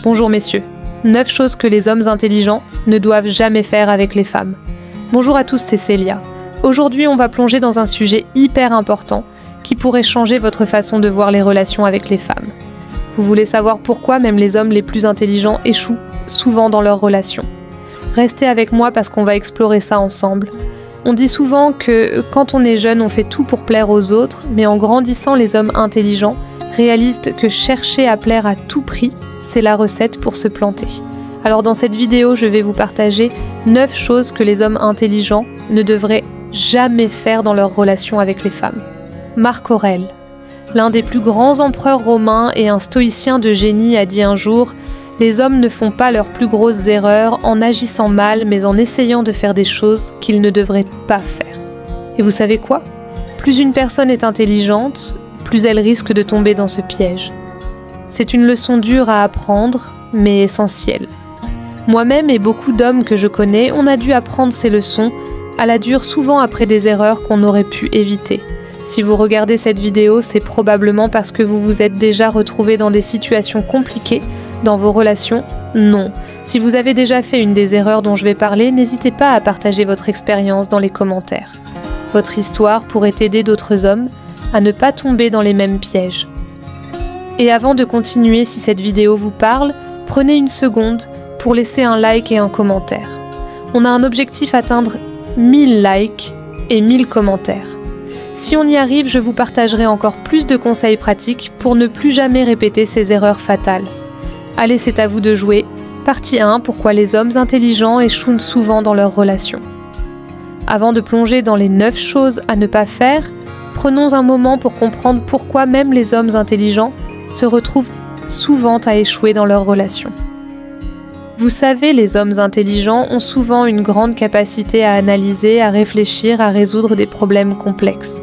Bonjour messieurs, 9 choses que les hommes intelligents ne doivent jamais faire avec les femmes. Bonjour à tous, c'est Célia. Aujourd'hui, on va plonger dans un sujet hyper important qui pourrait changer votre façon de voir les relations avec les femmes. Vous voulez savoir pourquoi même les hommes les plus intelligents échouent souvent dans leurs relations? Restez avec moi parce qu'on va explorer ça ensemble. On dit souvent que quand on est jeune, on fait tout pour plaire aux autres, mais en grandissant, les hommes intelligents réalisent que chercher à plaire à tout prix, c'est la recette pour se planter. Alors dans cette vidéo, je vais vous partager 9 choses que les hommes intelligents ne devraient jamais faire dans leurs relations avec les femmes. Marc Aurèle, l'un des plus grands empereurs romains et un stoïcien de génie, a dit un jour « Les hommes ne font pas leurs plus grosses erreurs en agissant mal, mais en essayant de faire des choses qu'ils ne devraient pas faire. » Et vous savez quoi? Plus une personne est intelligente, plus elle risque de tomber dans ce piège. C'est une leçon dure à apprendre, mais essentielle. Moi-même et beaucoup d'hommes que je connais, on a dû apprendre ces leçons à la dure, souvent après des erreurs qu'on aurait pu éviter. Si vous regardez cette vidéo, c'est probablement parce que vous vous êtes déjà retrouvé dans des situations compliquées dans vos relations? Non. Si vous avez déjà fait une des erreurs dont je vais parler, n'hésitez pas à partager votre expérience dans les commentaires. Votre histoire pourrait aider d'autres hommes à ne pas tomber dans les mêmes pièges. Et avant de continuer, si cette vidéo vous parle, prenez une seconde pour laisser un like et un commentaire. On a un objectif à atteindre 1000 likes et 1000 commentaires. Si on y arrive, je vous partagerai encore plus de conseils pratiques pour ne plus jamais répéter ces erreurs fatales. Allez, c'est à vous de jouer. Partie 1, pourquoi les hommes intelligents échouent souvent dans leurs relations. Avant de plonger dans les 9 choses à ne pas faire, prenons un moment pour comprendre pourquoi même les hommes intelligents se retrouvent souvent à échouer dans leurs relations. Vous savez, les hommes intelligents ont souvent une grande capacité à analyser, à réfléchir, à résoudre des problèmes complexes.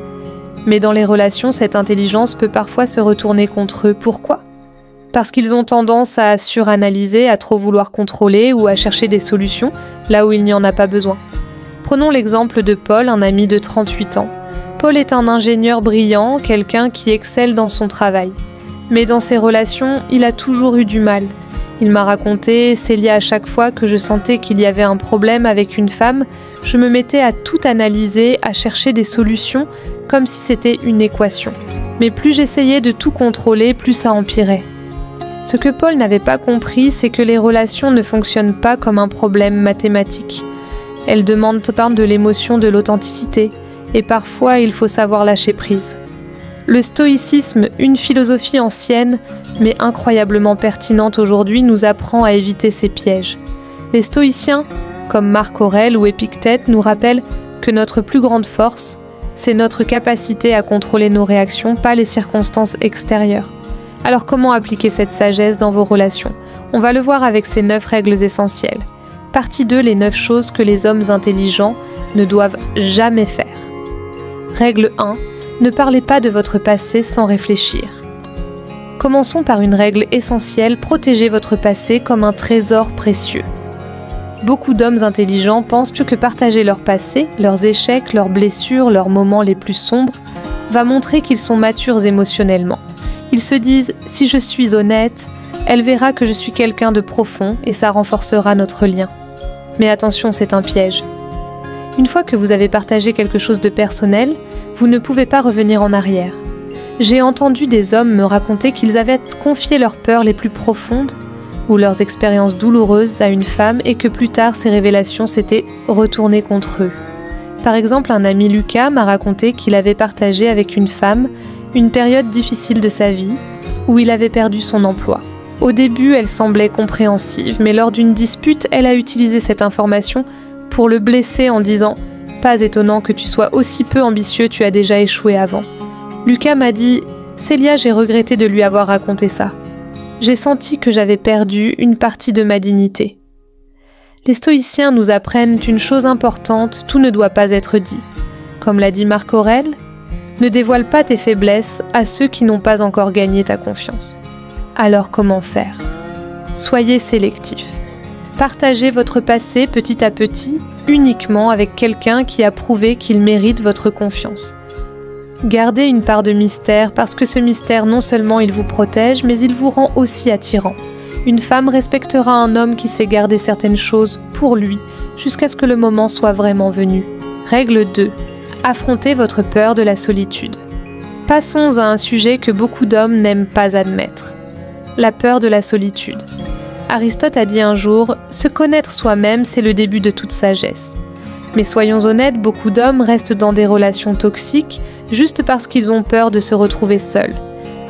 Mais dans les relations, cette intelligence peut parfois se retourner contre eux. Pourquoi? Parce qu'ils ont tendance à suranalyser, à trop vouloir contrôler ou à chercher des solutions là où il n'y en a pas besoin. Prenons l'exemple de Paul, un ami de 38 ans. Paul est un ingénieur brillant, quelqu'un qui excelle dans son travail. Mais dans ses relations, il a toujours eu du mal. Il m'a raconté, Célia, à chaque fois que je sentais qu'il y avait un problème avec une femme, je me mettais à tout analyser, à chercher des solutions, comme si c'était une équation. Mais plus j'essayais de tout contrôler, plus ça empirait. Ce que Paul n'avait pas compris, c'est que les relations ne fonctionnent pas comme un problème mathématique. Elles demandent de l'émotion, de l'authenticité, et parfois il faut savoir lâcher prise. Le stoïcisme, une philosophie ancienne, mais incroyablement pertinente aujourd'hui, nous apprend à éviter ces pièges. Les stoïciens, comme Marc Aurèle ou Épictète, nous rappellent que notre plus grande force, c'est notre capacité à contrôler nos réactions, pas les circonstances extérieures. Alors comment appliquer cette sagesse dans vos relations? On va le voir avec ces 9 règles essentielles. Partie 2, les 9 choses que les hommes intelligents ne doivent jamais faire. Règle 1, ne parlez pas de votre passé sans réfléchir. Commençons par une règle essentielle, protégez votre passé comme un trésor précieux. Beaucoup d'hommes intelligents pensent que partager leur passé, leurs échecs, leurs blessures, leurs moments les plus sombres, va montrer qu'ils sont matures émotionnellement. Ils se disent « si je suis honnête, elle verra que je suis quelqu'un de profond et ça renforcera notre lien ». Mais attention, c'est un piège. Une fois que vous avez partagé quelque chose de personnel, vous ne pouvez pas revenir en arrière. J'ai entendu des hommes me raconter qu'ils avaient confié leurs peurs les plus profondes ou leurs expériences douloureuses à une femme et que plus tard ces révélations s'étaient retournées contre eux. Par exemple, un ami Lucas m'a raconté qu'il avait partagé avec une femme une période difficile de sa vie où il avait perdu son emploi. Au début, elle semblait compréhensive, mais lors d'une dispute, elle a utilisé cette information pour le blesser en disant « Pas étonnant que tu sois aussi peu ambitieux, tu as déjà échoué avant ». Lucas m'a dit « Célia, j'ai regretté de lui avoir raconté ça. J'ai senti que j'avais perdu une partie de ma dignité. » Les stoïciens nous apprennent une chose importante, tout ne doit pas être dit. Comme l'a dit Marc Aurèle, ne dévoile pas tes faiblesses à ceux qui n'ont pas encore gagné ta confiance. Alors comment faire? Soyez sélectif. Partagez votre passé petit à petit, uniquement avec quelqu'un qui a prouvé qu'il mérite votre confiance. Gardez une part de mystère parce que ce mystère non seulement il vous protège, mais il vous rend aussi attirant. Une femme respectera un homme qui sait garder certaines choses pour lui jusqu'à ce que le moment soit vraiment venu. Règle 2. Affrontez votre peur de la solitude. Passons à un sujet que beaucoup d'hommes n'aiment pas admettre. La peur de la solitude. Aristote a dit un jour « Se connaître soi-même, c'est le début de toute sagesse ». Mais soyons honnêtes, beaucoup d'hommes restent dans des relations toxiques juste parce qu'ils ont peur de se retrouver seuls.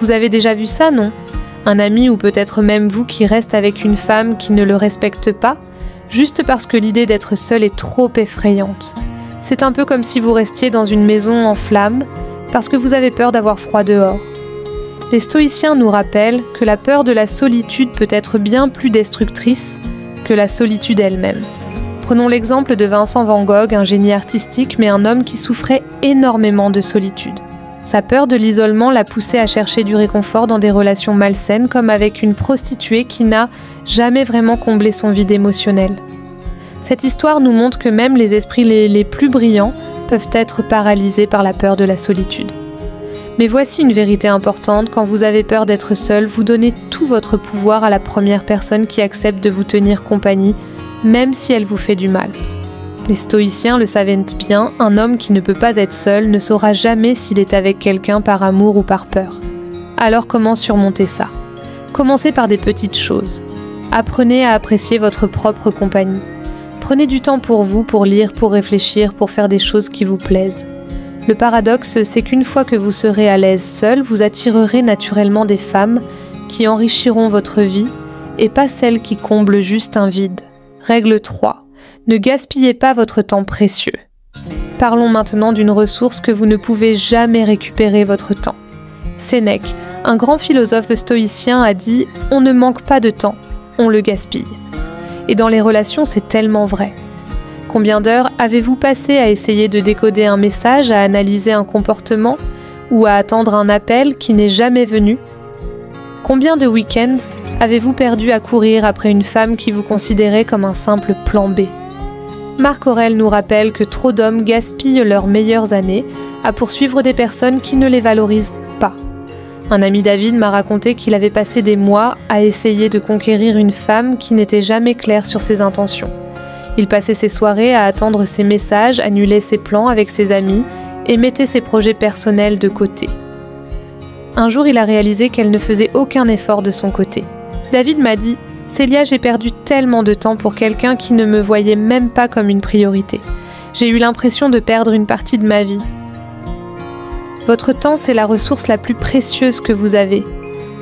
Vous avez déjà vu ça, non ? Un ami ou peut-être même vous qui reste avec une femme qui ne le respecte pas, juste parce que l'idée d'être seul est trop effrayante. C'est un peu comme si vous restiez dans une maison en flammes parce que vous avez peur d'avoir froid dehors. Les stoïciens nous rappellent que la peur de la solitude peut être bien plus destructrice que la solitude elle-même. Prenons l'exemple de Vincent van Gogh, un génie artistique mais un homme qui souffrait énormément de solitude. Sa peur de l'isolement l'a poussé à chercher du réconfort dans des relations malsaines comme avec une prostituée qui n'a jamais vraiment comblé son vide émotionnel. Cette histoire nous montre que même les esprits les plus brillants peuvent être paralysés par la peur de la solitude. Mais voici une vérité importante, quand vous avez peur d'être seul, vous donnez tout votre pouvoir à la première personne qui accepte de vous tenir compagnie, même si elle vous fait du mal. Les stoïciens le savaient bien, un homme qui ne peut pas être seul ne saura jamais s'il est avec quelqu'un par amour ou par peur. Alors comment surmonter ça ? Commencez par des petites choses. Apprenez à apprécier votre propre compagnie. Prenez du temps pour vous, pour lire, pour réfléchir, pour faire des choses qui vous plaisent. Le paradoxe, c'est qu'une fois que vous serez à l'aise seul, vous attirerez naturellement des femmes qui enrichiront votre vie et pas celles qui comblent juste un vide. Règle 3. Ne gaspillez pas votre temps précieux. Parlons maintenant d'une ressource que vous ne pouvez jamais récupérer, votre temps. Sénèque, un grand philosophe stoïcien, a dit « On ne manque pas de temps, on le gaspille ». Et dans les relations, c'est tellement vrai. Combien d'heures avez-vous passé à essayer de décoder un message, à analyser un comportement ou à attendre un appel qui n'est jamais venu ? Combien de week-ends avez-vous perdu à courir après une femme qui vous considérait comme un simple plan B ? Marc Aurèle nous rappelle que trop d'hommes gaspillent leurs meilleures années à poursuivre des personnes qui ne les valorisent pas. Un ami David m'a raconté qu'il avait passé des mois à essayer de conquérir une femme qui n'était jamais claire sur ses intentions. Il passait ses soirées à attendre ses messages, annulait ses plans avec ses amis et mettait ses projets personnels de côté. Un jour, il a réalisé qu'elle ne faisait aucun effort de son côté. David m'a dit « Célia, j'ai perdu tellement de temps pour quelqu'un qui ne me voyait même pas comme une priorité. J'ai eu l'impression de perdre une partie de ma vie. » Votre temps, c'est la ressource la plus précieuse que vous avez.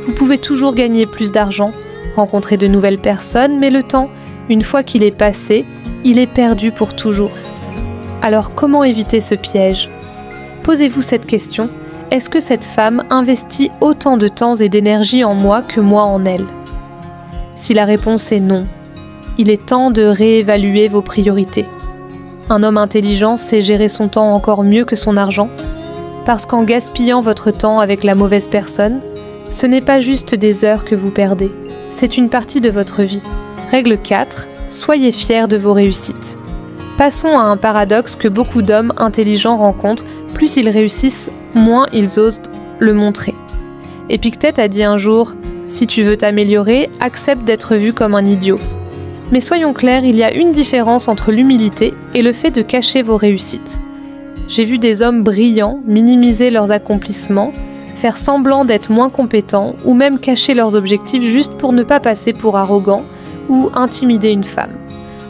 Vous pouvez toujours gagner plus d'argent, rencontrer de nouvelles personnes, mais le temps, une fois qu'il est passé, il est perdu pour toujours. Alors comment éviter ce piège ? Posez-vous cette question, est-ce que cette femme investit autant de temps et d'énergie en moi que moi en elle ? Si la réponse est non, il est temps de réévaluer vos priorités. Un homme intelligent sait gérer son temps encore mieux que son argent, parce qu'en gaspillant votre temps avec la mauvaise personne, ce n'est pas juste des heures que vous perdez, c'est une partie de votre vie. Règle 4, soyez fiers de vos réussites. Passons à un paradoxe que beaucoup d'hommes intelligents rencontrent, plus ils réussissent, moins ils osent le montrer. Épictète a dit un jour « Si tu veux t'améliorer, accepte d'être vu comme un idiot ». Mais soyons clairs, il y a une différence entre l'humilité et le fait de cacher vos réussites. J'ai vu des hommes brillants minimiser leurs accomplissements, faire semblant d'être moins compétents ou même cacher leurs objectifs juste pour ne pas passer pour arrogants ou intimider une femme.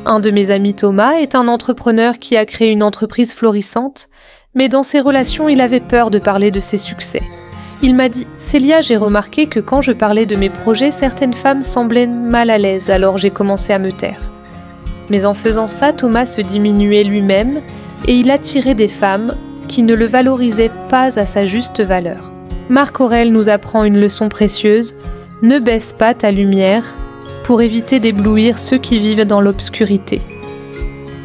Un de mes amis Thomas est un entrepreneur qui a créé une entreprise florissante, mais dans ses relations, il avait peur de parler de ses succès. Il m'a dit « Célia, j'ai remarqué que quand je parlais de mes projets, certaines femmes semblaient mal à l'aise, alors j'ai commencé à me taire. » Mais en faisant ça, Thomas se diminuait lui-même et il attirait des femmes qui ne le valorisaient pas à sa juste valeur. Marc Aurèle nous apprend une leçon précieuse « Ne baisse pas ta lumière pour éviter d'éblouir ceux qui vivent dans l'obscurité. »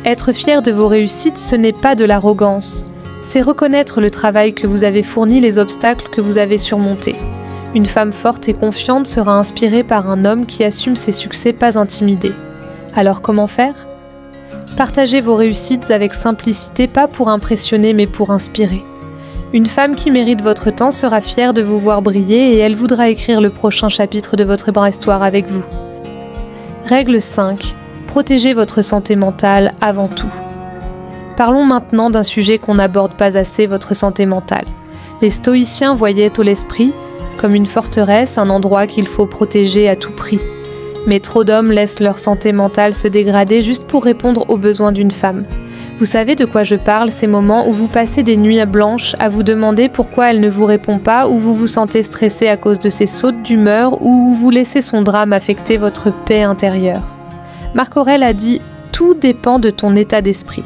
Être fier de vos réussites, ce n'est pas de l'arrogance. C'est reconnaître le travail que vous avez fourni, les obstacles que vous avez surmontés. Une femme forte et confiante sera inspirée par un homme qui assume ses succès, pas intimidé. Alors comment faire ? Partagez vos réussites avec simplicité, pas pour impressionner mais pour inspirer. Une femme qui mérite votre temps sera fière de vous voir briller et elle voudra écrire le prochain chapitre de votre histoire avec vous. Règle 5. Protégez votre santé mentale avant tout. Parlons maintenant d'un sujet qu'on n'aborde pas assez, votre santé mentale. Les stoïciens voyaient l'esprit comme une forteresse, un endroit qu'il faut protéger à tout prix. Mais trop d'hommes laissent leur santé mentale se dégrader juste pour répondre aux besoins d'une femme. Vous savez de quoi je parle, ces moments où vous passez des nuits blanches à vous demander pourquoi elle ne vous répond pas, où vous vous sentez stressé à cause de ses sautes d'humeur, ou où vous laissez son drame affecter votre paix intérieure. Marc Aurèle a dit « Tout dépend de ton état d'esprit ».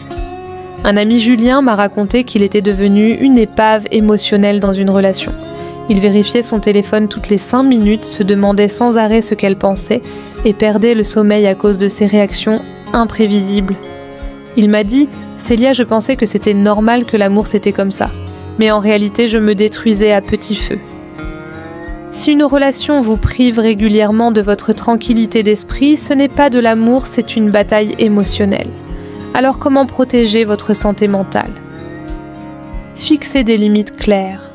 Un ami Julien m'a raconté qu'il était devenu une épave émotionnelle dans une relation. Il vérifiait son téléphone toutes les 5 minutes, se demandait sans arrêt ce qu'elle pensait et perdait le sommeil à cause de ses réactions imprévisibles. Il m'a dit « Célia, je pensais que c'était normal que l'amour c'était comme ça, mais en réalité je me détruisais à petit feu. » Si une relation vous prive régulièrement de votre tranquillité d'esprit, ce n'est pas de l'amour, c'est une bataille émotionnelle. Alors comment protéger votre santé mentale? Fixez des limites claires.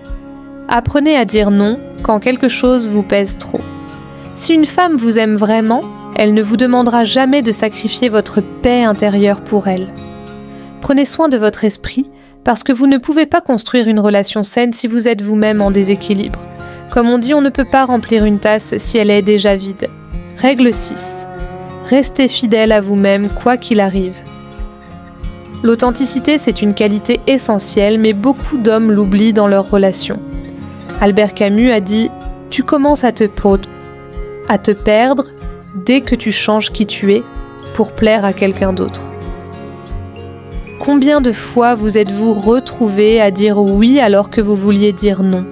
Apprenez à dire non quand quelque chose vous pèse trop. Si une femme vous aime vraiment, elle ne vous demandera jamais de sacrifier votre paix intérieure pour elle. Prenez soin de votre esprit parce que vous ne pouvez pas construire une relation saine si vous êtes vous-même en déséquilibre. Comme on dit, on ne peut pas remplir une tasse si elle est déjà vide. Règle 6. Restez fidèle à vous-même quoi qu'il arrive. L'authenticité, c'est une qualité essentielle, mais beaucoup d'hommes l'oublient dans leurs relations. Albert Camus a dit « Tu commences à te perdre dès que tu changes qui tu es pour plaire à quelqu'un d'autre. » Combien de fois vous êtes-vous retrouvé à dire oui alors que vous vouliez dire non?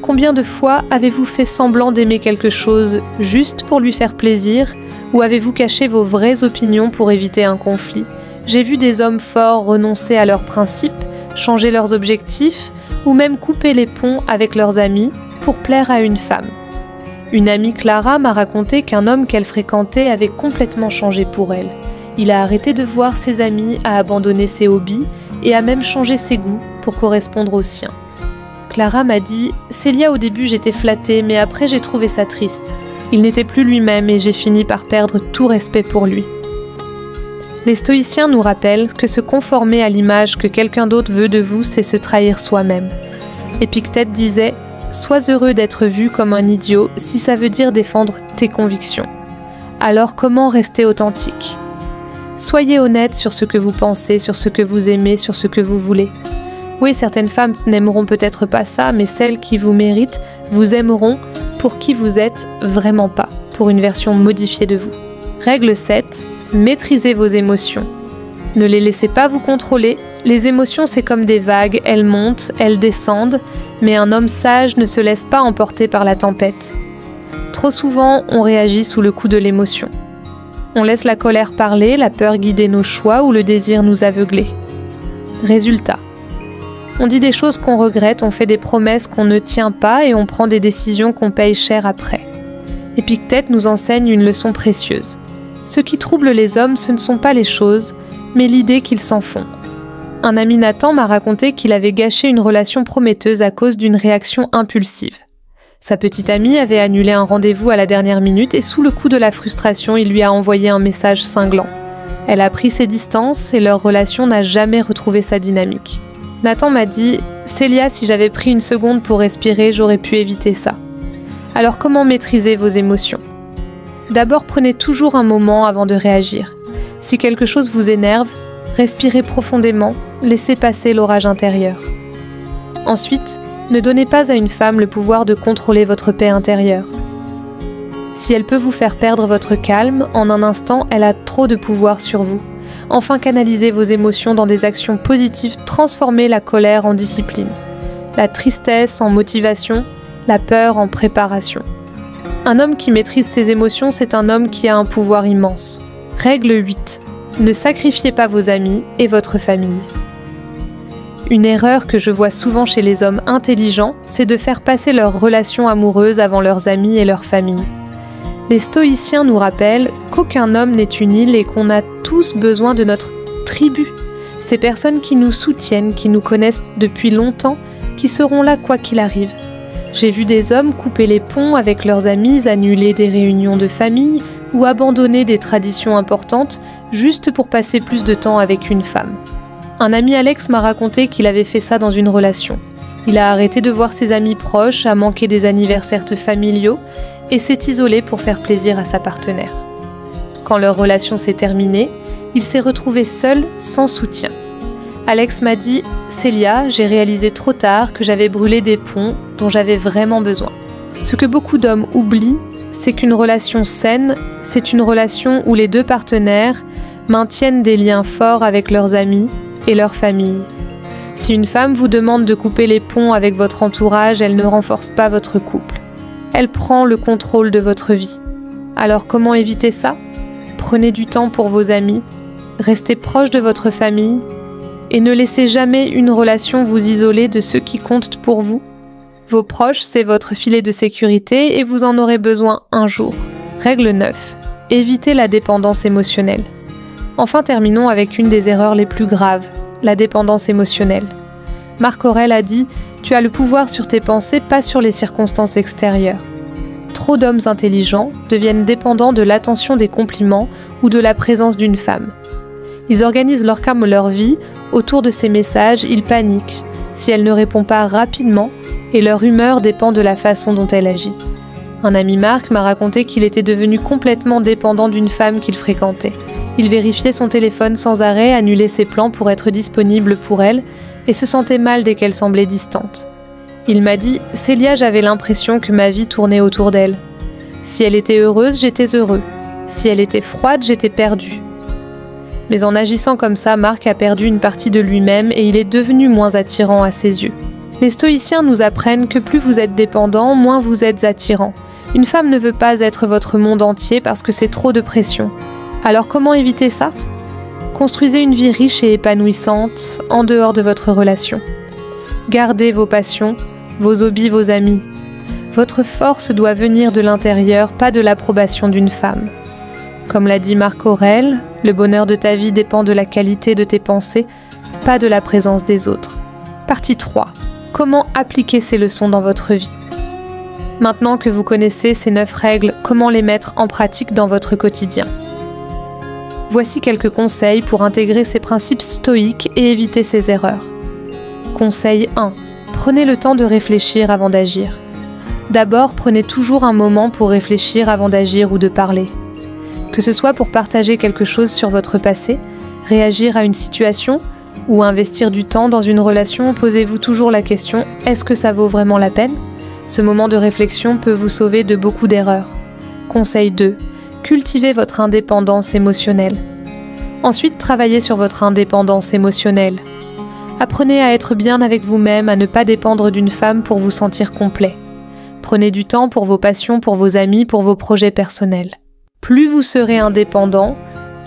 Combien de fois avez-vous fait semblant d'aimer quelque chose juste pour lui faire plaisir, ou avez-vous caché vos vraies opinions pour éviter un conflit? J'ai vu des hommes forts renoncer à leurs principes, changer leurs objectifs, ou même couper les ponts avec leurs amis pour plaire à une femme. Une amie Clara m'a raconté qu'un homme qu'elle fréquentait avait complètement changé pour elle. Il a arrêté de voir ses amis, a abandonné ses hobbies et a même changé ses goûts pour correspondre aux siens. Clara m'a dit « Célia, au début j'étais flattée, mais après j'ai trouvé ça triste. Il n'était plus lui-même et j'ai fini par perdre tout respect pour lui. » Les stoïciens nous rappellent que se conformer à l'image que quelqu'un d'autre veut de vous, c'est se trahir soi-même. Épictète disait « Sois heureux d'être vu comme un idiot si ça veut dire défendre tes convictions. Alors comment rester authentique? Soyez honnête sur ce que vous pensez, sur ce que vous aimez, sur ce que vous voulez. Oui, certaines femmes n'aimeront peut-être pas ça, mais celles qui vous méritent vous aimeront pour qui vous êtes vraiment pas, pour une version modifiée de vous. Règle 7. Maîtrisez vos émotions. Ne les laissez pas vous contrôler. Les émotions, c'est comme des vagues, elles montent, elles descendent, mais un homme sage ne se laisse pas emporter par la tempête. Trop souvent, on réagit sous le coup de l'émotion. On laisse la colère parler, la peur guider nos choix ou le désir nous aveugler. Résultat. On dit des choses qu'on regrette, on fait des promesses qu'on ne tient pas et on prend des décisions qu'on paye cher après. Épictète nous enseigne une leçon précieuse. Ce qui trouble les hommes, ce ne sont pas les choses, mais l'idée qu'ils s'en font. Un ami Nathan m'a raconté qu'il avait gâché une relation prometteuse à cause d'une réaction impulsive. Sa petite amie avait annulé un rendez-vous à la dernière minute et sous le coup de la frustration, il lui a envoyé un message cinglant. Elle a pris ses distances et leur relation n'a jamais retrouvé sa dynamique. Nathan m'a dit « Célia, si j'avais pris une seconde pour respirer, j'aurais pu éviter ça. » Alors comment maîtriser vos émotions? D'abord, prenez toujours un moment avant de réagir. Si quelque chose vous énerve, respirez profondément, laissez passer l'orage intérieur. Ensuite, ne donnez pas à une femme le pouvoir de contrôler votre paix intérieure. Si elle peut vous faire perdre votre calme, en un instant, elle a trop de pouvoir sur vous. Enfin, canalisez vos émotions dans des actions positives, transformez la colère en discipline, la tristesse en motivation, la peur en préparation. Un homme qui maîtrise ses émotions, c'est un homme qui a un pouvoir immense. Règle 8. Ne sacrifiez pas vos amis et votre famille. Une erreur que je vois souvent chez les hommes intelligents, c'est de faire passer leurs relations amoureuses avant leurs amis et leur famille. Les stoïciens nous rappellent qu'aucun homme n'est une île et qu'on a tous besoin de notre tribu. Ces personnes qui nous soutiennent, qui nous connaissent depuis longtemps, qui seront là quoi qu'il arrive. J'ai vu des hommes couper les ponts avec leurs amis, annuler des réunions de famille ou abandonner des traditions importantes juste pour passer plus de temps avec une femme. Un ami Alex m'a raconté qu'il avait fait ça dans une relation. Il a arrêté de voir ses amis proches, a manqué des anniversaires familiaux et s'est isolé pour faire plaisir à sa partenaire. Quand leur relation s'est terminée, il s'est retrouvé seul, sans soutien. Alex m'a dit « Célia, j'ai réalisé trop tard que j'avais brûlé des ponts dont j'avais vraiment besoin. » Ce que beaucoup d'hommes oublient, c'est qu'une relation saine, c'est une relation où les deux partenaires maintiennent des liens forts avec leurs amis et leur famille. Si une femme vous demande de couper les ponts avec votre entourage, elle ne renforce pas votre couple. Elle prend le contrôle de votre vie. Alors comment éviter ça ? Prenez du temps pour vos amis, restez proche de votre famille et ne laissez jamais une relation vous isoler de ceux qui comptent pour vous. Vos proches, c'est votre filet de sécurité et vous en aurez besoin un jour. Règle 9. Évitez la dépendance émotionnelle. Enfin, terminons avec une des erreurs les plus graves, la dépendance émotionnelle. Marc Aurèle a dit « Tu as le pouvoir sur tes pensées, pas sur les circonstances extérieures ». Trop d'hommes intelligents deviennent dépendants de l'attention des compliments ou de la présence d'une femme. Ils organisent leur vie autour de ces messages, ils paniquent si elle ne répond pas rapidement et leur humeur dépend de la façon dont elle agit. Un ami Marc m'a raconté qu'il était devenu complètement dépendant d'une femme qu'il fréquentait. Il vérifiait son téléphone sans arrêt, annulait ses plans pour être disponible pour elle et se sentait mal dès qu'elle semblait distante. Il m'a dit « Célia, j'avais l'impression que ma vie tournait autour d'elle. Si elle était heureuse, j'étais heureux. Si elle était froide, j'étais perdu. » Mais en agissant comme ça, Marc a perdu une partie de lui-même et il est devenu moins attirant à ses yeux. Les stoïciens nous apprennent que plus vous êtes dépendant, moins vous êtes attirant. Une femme ne veut pas être votre monde entier parce que c'est trop de pression. Alors comment éviter ça ? Construisez une vie riche et épanouissante en dehors de votre relation. Gardez vos passions, vos hobbies, vos amis. Votre force doit venir de l'intérieur, pas de l'approbation d'une femme. Comme l'a dit Marc Aurèle, le bonheur de ta vie dépend de la qualité de tes pensées, pas de la présence des autres. Partie 3. Comment appliquer ces leçons dans votre vie ? Maintenant que vous connaissez ces 9 règles, comment les mettre en pratique dans votre quotidien ? Voici quelques conseils pour intégrer ces principes stoïques et éviter ces erreurs. Conseil 1. Prenez le temps de réfléchir avant d'agir. D'abord, prenez toujours un moment pour réfléchir avant d'agir ou de parler. Que ce soit pour partager quelque chose sur votre passé, réagir à une situation ou investir du temps dans une relation, posez-vous toujours la question « Est-ce que ça vaut vraiment la peine ?» Ce moment de réflexion peut vous sauver de beaucoup d'erreurs. Conseil 2. Cultivez votre indépendance émotionnelle. Ensuite, travaillez sur votre indépendance émotionnelle. Apprenez à être bien avec vous-même, à ne pas dépendre d'une femme pour vous sentir complet. Prenez du temps pour vos passions, pour vos amis, pour vos projets personnels. Plus vous serez indépendant,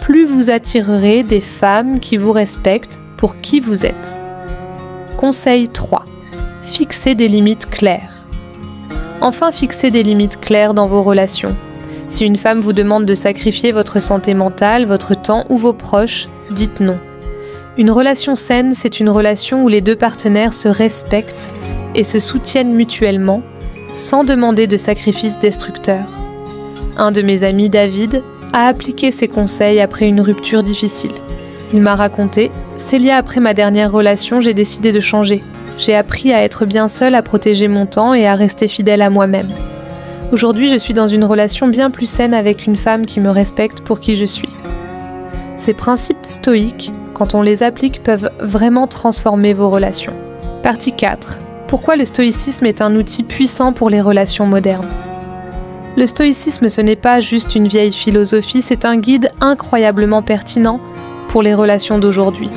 plus vous attirerez des femmes qui vous respectent pour qui vous êtes. Conseil 3. Fixez des limites claires. Enfin, fixez des limites claires dans vos relations. Si une femme vous demande de sacrifier votre santé mentale, votre temps ou vos proches, dites non. Une relation saine, c'est une relation où les deux partenaires se respectent et se soutiennent mutuellement, sans demander de sacrifices destructeurs. Un de mes amis, David, a appliqué ces conseils après une rupture difficile. Il m'a raconté « Célia, après ma dernière relation, j'ai décidé de changer. J'ai appris à être bien seule, à protéger mon temps et à rester fidèle à moi-même. Aujourd'hui, je suis dans une relation bien plus saine avec une femme qui me respecte pour qui je suis. » Ces principes stoïques, quand on les applique, peuvent vraiment transformer vos relations. Partie 4. Pourquoi le stoïcisme est un outil puissant pour les relations modernes ? Le stoïcisme, ce n'est pas juste une vieille philosophie, c'est un guide incroyablement pertinent pour les relations d'aujourd'hui.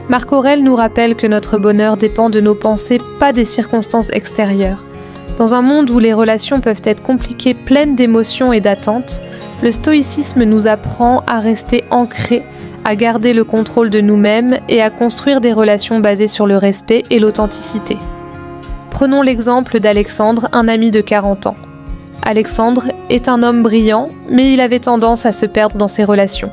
Marc Aurèle nous rappelle que notre bonheur dépend de nos pensées, pas des circonstances extérieures. Dans un monde où les relations peuvent être compliquées, pleines d'émotions et d'attentes, le stoïcisme nous apprend à rester ancrés, à garder le contrôle de nous-mêmes et à construire des relations basées sur le respect et l'authenticité. Prenons l'exemple d'Alexandre, un ami de 40 ans. Alexandre est un homme brillant, mais il avait tendance à se perdre dans ses relations.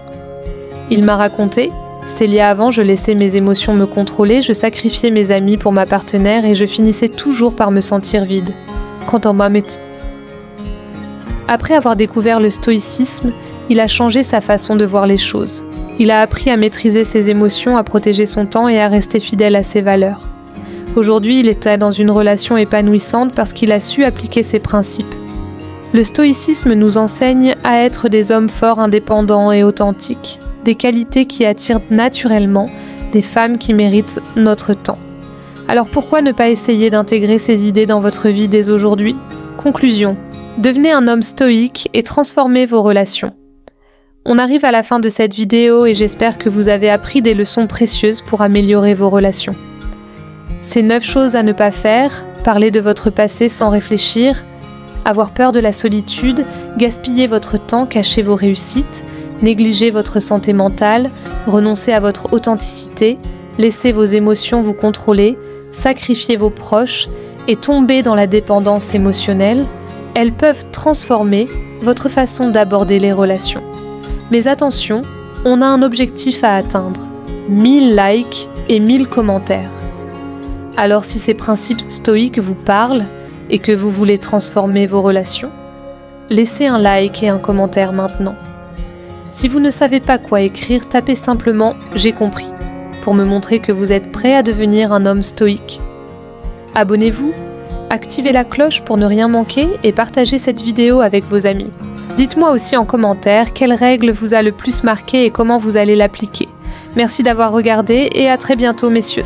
Il m'a raconté « Célia, avant, je laissais mes émotions me contrôler, je sacrifiais mes amis pour ma partenaire et je finissais toujours par me sentir vide. Quand on m'a Après avoir découvert le stoïcisme, Il a changé sa façon de voir les choses. Il a appris à maîtriser ses émotions, à protéger son temps et à rester fidèle à ses valeurs. Aujourd'hui, il est dans une relation épanouissante parce qu'il a su appliquer ses principes. Le stoïcisme nous enseigne à être des hommes forts, indépendants et authentiques, des qualités qui attirent naturellement les femmes qui méritent notre temps. Alors pourquoi ne pas essayer d'intégrer ces idées dans votre vie dès aujourd'hui ? Conclusion. Devenez un homme stoïque et transformez vos relations. On arrive à la fin de cette vidéo et j'espère que vous avez appris des leçons précieuses pour améliorer vos relations. Ces 9 choses à ne pas faire: parler de votre passé sans réfléchir, avoir peur de la solitude, gaspiller votre temps, cacher vos réussites, négliger votre santé mentale, renoncer à votre authenticité, laisser vos émotions vous contrôler, sacrifier vos proches et tomber dans la dépendance émotionnelle, elles peuvent transformer votre façon d'aborder les relations. Mais attention, on a un objectif à atteindre: 1000 likes et 1000 commentaires. Alors si ces principes stoïques vous parlent et que vous voulez transformer vos relations, laissez un like et un commentaire maintenant. Si vous ne savez pas quoi écrire, tapez simplement « J'ai compris » pour me montrer que vous êtes prêt à devenir un homme stoïque. Abonnez-vous, activez la cloche pour ne rien manquer et partagez cette vidéo avec vos amis. Dites-moi aussi en commentaire quelle règle vous a le plus marqué et comment vous allez l'appliquer. Merci d'avoir regardé et à très bientôt messieurs.